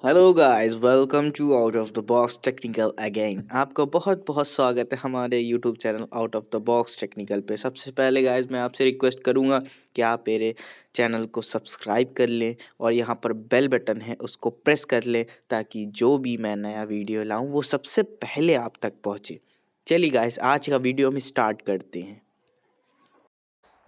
Hello guys, welcome to out of the box technical again. आपका बहुत बहुत स्वागत है हमारे YouTube channel out of the box technical पे। सबसे पहले गाइस मैं आपसे रिक्वेस्ट करूंगा कि आप मेरे चैनल को सब्सक्राइब कर लें और यहाँ पर बेल बटन है उसको प्रेस कर लें ताकि जो भी मैं नया वीडियो लाऊं वो सबसे पहले आप तक पहुंचे। चलिए गाइस, आज का वीडियो हम स्टार्ट करते हैं।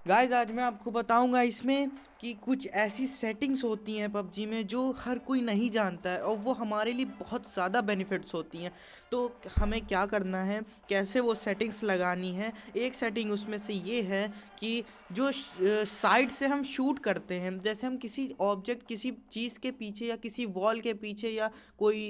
गाइज आज मैं आपको बताऊंगा इसमें कि कुछ ऐसी सेटिंग्स होती हैं पबजी में जो हर कोई नहीं जानता है और वो हमारे लिए बहुत ज़्यादा बेनिफिट्स होती हैं। तो हमें क्या करना है, कैसे वो सेटिंग्स लगानी है। एक सेटिंग उसमें से ये है कि जो साइड से हम शूट करते हैं, जैसे हम किसी ऑब्जेक्ट, किसी चीज़ के पीछे या किसी वॉल के पीछे या कोई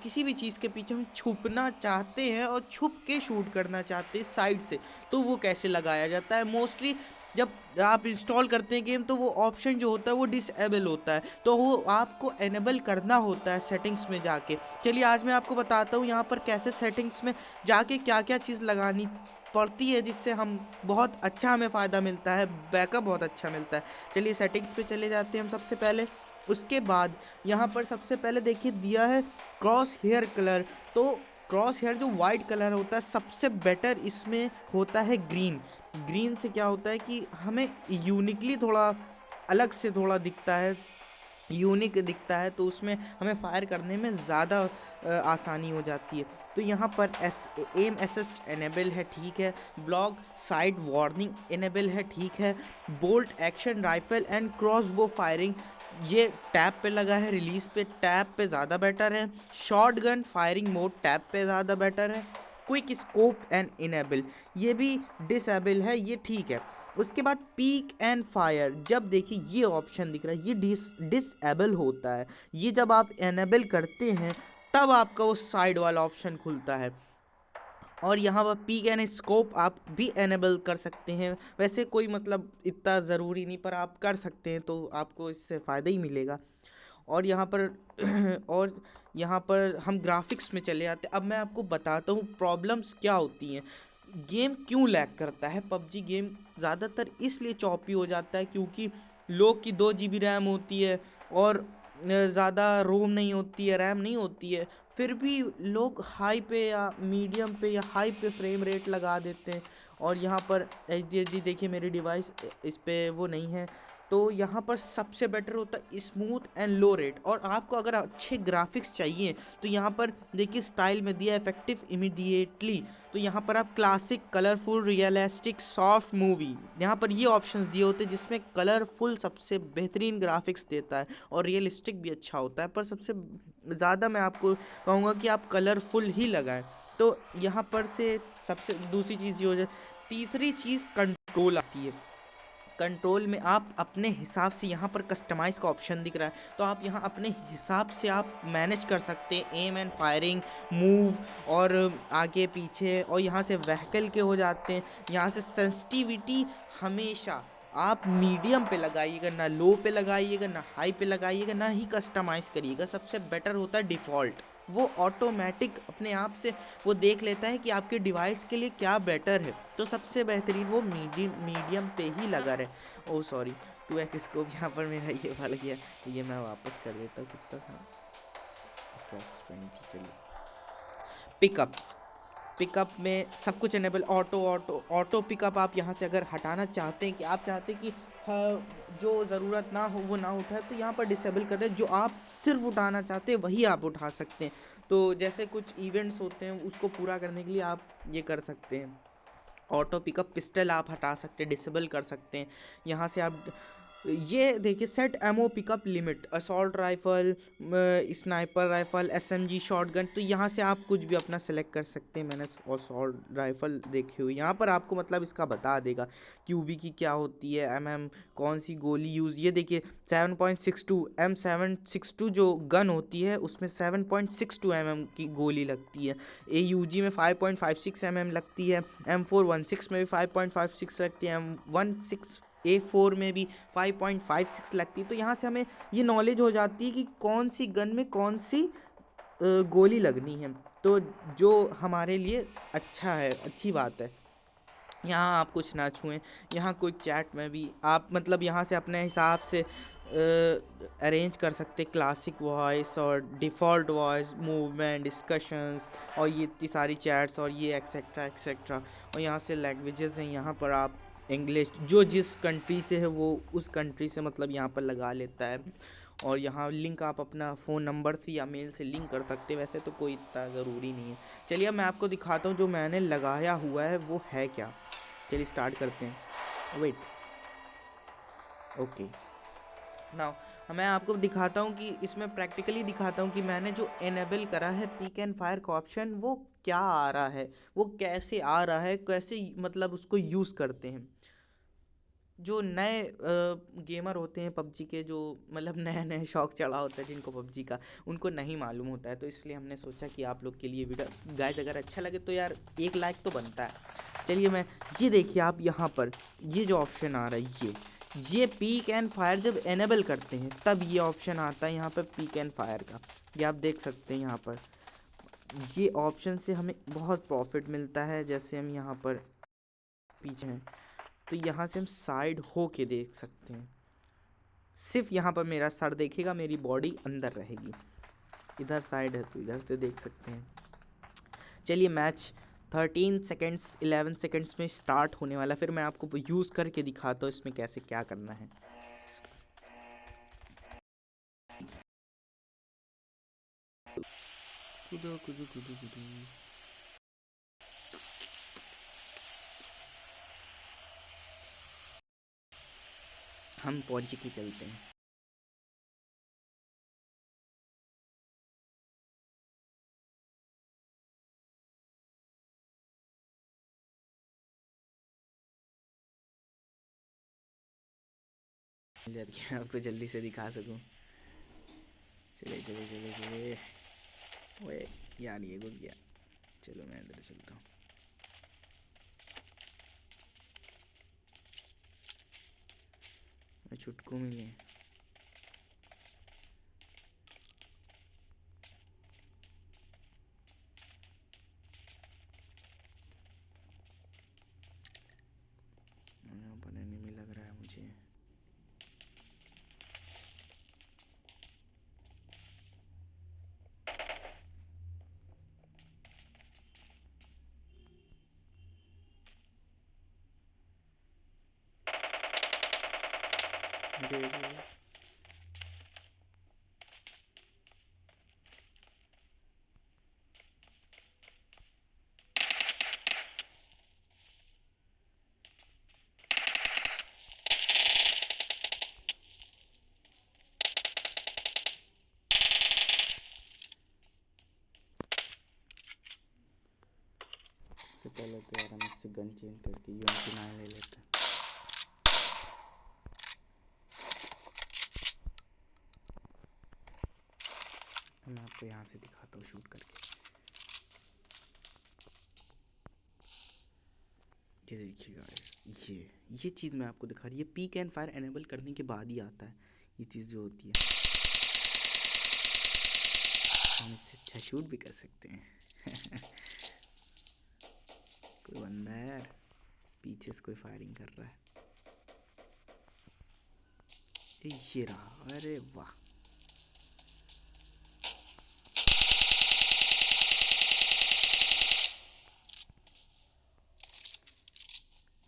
किसी भी चीज़ के पीछे हम छुपना चाहते हैं और छुप के शूट करना चाहते हैं साइड से, तो वो कैसे लगाया जाता है। मोस्टली जब आप इंस्टॉल करते हैं गेम तो वो ऑप्शन जो होता है वो डिसेबल होता है, तो वो आपको एनेबल करना होता है सेटिंग्स में जाके। चलिए आज मैं आपको बताता हूँ यहाँ पर कैसे सेटिंग्स में जाके क्या क्या चीज़ लगानी पड़ती है जिससे हम बहुत अच्छा हमें फ़ायदा मिलता है, बैकअप बहुत अच्छा मिलता है। चलिए सेटिंग्स पे चले जाते हैं हम सबसे पहले। उसके बाद यहाँ पर सबसे पहले देखिए दिया है क्रॉस हेयर कलर। तो क्रॉस हेयर जो वाइट कलर होता है सबसे बेटर इसमें होता है ग्रीन। ग्रीन से क्या होता है कि हमें यूनिकली थोड़ा अलग से थोड़ा दिखता है, यूनिक दिखता है, तो उसमें हमें फायर करने में ज़्यादा आसानी हो जाती है। तो यहाँ पर एम असिस्ट एनेबल है, ठीक है। ब्लॉक साइड वार्निंग एनेबल है, ठीक है। Bolt action rifle and crossbow firing ये टैब पे लगा है, रिलीज पे टैब पे ज़्यादा बेटर है। Short gun firing mode tab पे ज़्यादा बेटर है। क्विक स्कोप एंड इनेबल ये भी डिसेबल है, ये ठीक है। उसके बाद पीक एंड फायर, जब देखिए ये ऑप्शन दिख रहा है ये डिसेबल होता है, ये जब आप एनेबल करते हैं तब आपका वो साइड वाला ऑप्शन खुलता है। और यहाँ पर पीक एंड स्कोप आप भी एनेबल कर सकते हैं, वैसे कोई मतलब इतना ज़रूरी नहीं पर आप कर सकते हैं तो आपको इससे फ़ायदा ही मिलेगा। और यहाँ पर और यहाँ पर हम ग्राफिक्स में चले जाते हैं। अब मैं आपको बताता हूँ प्रॉब्लम्स क्या होती हैं, गेम क्यों लैग करता है। पबजी गेम ज़्यादातर इसलिए चॉपी हो जाता है क्योंकि लोग की 2 GB रैम होती है और ज़्यादा रोम नहीं होती है, रैम नहीं होती है, फिर भी लोग हाई पे या मीडियम पे या हाई पे फ्रेम रेट लगा देते हैं। और यहाँ पर HDHD देखिए मेरी डिवाइस इस पे वो नहीं है, तो यहाँ पर सबसे बेटर होता है स्मूथ एंड लो रेट। और आपको अगर अच्छे ग्राफिक्स चाहिए तो यहाँ पर देखिए स्टाइल में दिया इफेक्टिव इमीडिएटली, तो यहाँ पर आप classic colourful realistic soft movie, यहाँ पर ये ऑप्शंस दिए होते हैं जिसमें कलरफुल सबसे बेहतरीन ग्राफिक्स देता है और रियलिस्टिक भी अच्छा होता है, पर सबसे ज़्यादा मैं आपको कहूँगा कि आप कलरफुल ही लगाएं। तो यहाँ पर से सबसे दूसरी चीज़ ये हो जाए। तीसरी चीज़ कंट्रोल आती है। कंट्रोल में आप अपने हिसाब से, यहाँ पर कस्टमाइज का ऑप्शन दिख रहा है तो आप यहाँ अपने हिसाब से आप मैनेज कर सकते हैं एम एंड फायरिंग, मूव और आगे पीछे। और यहाँ से व्हीकल के हो जाते हैं। यहाँ से सेंसिटिविटी हमेशा आप मीडियम पे लगाइएगा, ना लो पे लगाइएगा, ना हाई पे लगाइएगा, ना ही कस्टमाइज करिएगा। सबसे बेटर होता है डिफ़ॉल्ट, वो ऑटोमेटिक अपने आप से वो देख लेता है कि आपके डिवाइस के लिए क्या बेटर है, तो सबसे बेहतरीन वो मीडियम पे ही लगा रहे। ओ सॉरी, 2x स्कोप यहाँ पर मेरा ये वाला गया, ये मैं वापस कर देता हूँ। कितना था, अप्रॉक्स 20। चलिए पिकअप, पिकअप में सब कुछ एनेबल, ऑटो पिकअप आप यहाँ से अगर हटाना चाहते हैं कि आप चाहते हैं कि हाँ, जो ज़रूरत ना हो वो ना उठाए, तो यहाँ पर डिसेबल कर दें। जो आप सिर्फ उठाना चाहते हैं वही आप उठा सकते हैं। तो जैसे कुछ इवेंट्स होते हैं उसको पूरा करने के लिए आप ये कर सकते हैं। ऑटो पिकअप पिस्टल आप हटा सकते हैं, डिसेबल कर सकते हैं। यहाँ से आप ये देखिए set ammo pickup limit, assault rifle, sniper rifle, SMG, shotgun, तो यहाँ से आप कुछ भी अपना सेलेक्ट कर सकते हैं। मैंने असॉल्ट राइफल देखी हुई, यहाँ पर आपको मतलब इसका बता देगा क्यूबी की क्या होती है, एमएम कौन सी गोली यूज़। ये देखिए 7.62 M762 जो गन होती है उसमें 7.62 mm की गोली लगती है। AUG में 5.56 mm लगती है। M416 में भी 5.56 लगती है। M16A4 में भी 5.56 लगती है। तो यहाँ से हमें ये नॉलेज हो जाती है कि कौन सी गन में कौन सी गोली लगनी है, तो जो हमारे लिए अच्छा है, अच्छी बात है। यहाँ आप कुछ ना छुएं। यहाँ कोई चैट में भी आप मतलब यहाँ से अपने हिसाब से अरेंज कर सकते, क्लासिक वॉइस और डिफ़ॉल्ट वॉइस, मूवमेंट, डिस्कशंस और ये इतनी सारी चैट्स और ये एक्सेट्रा एक्सेट्रा। और यहाँ से लैंग्वेजेस हैं, यहाँ पर आप इंग्लिश जो जिस कंट्री से है वो उस कंट्री से मतलब यहाँ पर लगा लेता है। और यहाँ लिंक आप अपना फ़ोन नंबर से या मेल से लिंक कर सकते हैं, वैसे तो कोई इतना ज़रूरी नहीं है। चलिए अब मैं आपको दिखाता हूँ जो मैंने लगाया हुआ है वो है क्या। चलिए स्टार्ट करते हैं। वेट, ओके, नाउ मैं आपको दिखाता हूँ कि इसमें प्रैक्टिकली दिखाता हूँ कि मैंने जो एनेबल करा है पीक एंड फायर का ऑप्शन वो क्या आ रहा है, वो कैसे आ रहा है, कैसे मतलब उसको यूज़ करते हैं। जो नए गेमर होते हैं पबजी के, जो मतलब नए नए शौक चढ़ा होता है जिनको पबजी का, उनको नहीं मालूम होता है, तो इसलिए हमने सोचा कि आप लोग के लिए वीडियो गाइस अगर अच्छा लगे तो यार एक लाइक तो बनता है। चलिए मैं, ये देखिए आप यहाँ पर ये जो ऑप्शन आ रहा है ये पीक एंड फायर जब एनेबल करते हैं तब ये ऑप्शन आता है यहाँ पर पीक एंड फायर का। ये आप देख सकते हैं यहाँ पर ये ऑप्शन से हमें बहुत प्रॉफिट मिलता है। जैसे हम यहाँ पर पीछे हैं तो यहाँ से हम साइड हो के देख सकते हैं, सिर्फ यहाँ पर मेरा सर देखेगा, मेरी बॉडी अंदर रहेगी। इधर साइड है तो इधर से देख सकते हैं। चलिए मैच 13 सेकेंड्स 11 सेकेंड्स में स्टार्ट होने वाला, फिर मैं आपको यूज़ करके दिखाता हूँ इसमें कैसे क्या करना है। कूदो कूदो कूदो कूदो, हम पहुंच के चलते हैं। आपको जल्दी से दिखा सकूं। चले चले चले चले, ओए यार ये घुस गया। चलो मैं अंदर चलता हूँ। मैं छुटकू मिले। यहाँ पर एनिमी लग रहा है मुझे। अरे सबसे पहले तो यार हम इससे गन चेंज करके UMP9 ले लेते हैं। मैं आपको यहाँ से दिखाता हूँ शूट करके। ये देखिए गाइस, ये चीज़ मैं आपको दिखा रही है, पीक एंड फायर एनेबल करने के बाद ही आता है ये चीज़ जो होती है। हम इससे अच्छा शूट भी कर सकते हैं। कोई बंदा है यार, पीछे से कोई फायरिंग कर रहा है। ये रहा, अरे वाह।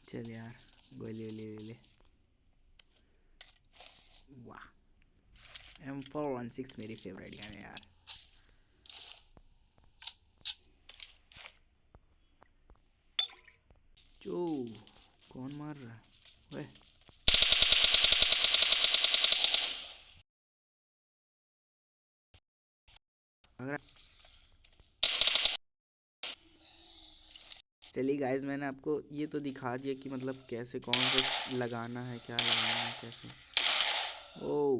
चल यार, गोली ले ले ले। वाह, M416 मेरी फेवरेट गन है यार। जो कौन मार रहा है ओए। अगर चलिए गाइस, मैंने आपको ये तो दिखा दिया कि मतलब कैसे कौन सा लगाना है, क्या लगाना है, कैसे। ओह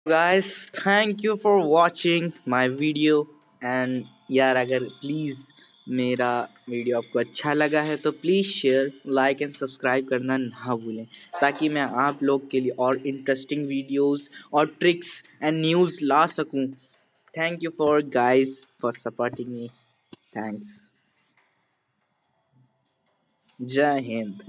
guys, thank you for watching my video. And यार अगर प्लीज़ मेरा वीडियो आपको अच्छा लगा है तो please share, like and subscribe करना ना भूलें, ताकि मैं आप लोग के लिए और इंटरेस्टिंग वीडियोस और ट्रिक्स एंड न्यूज़ ला सकूं। Thank you for guys for supporting me. Thanks. जय हिंद।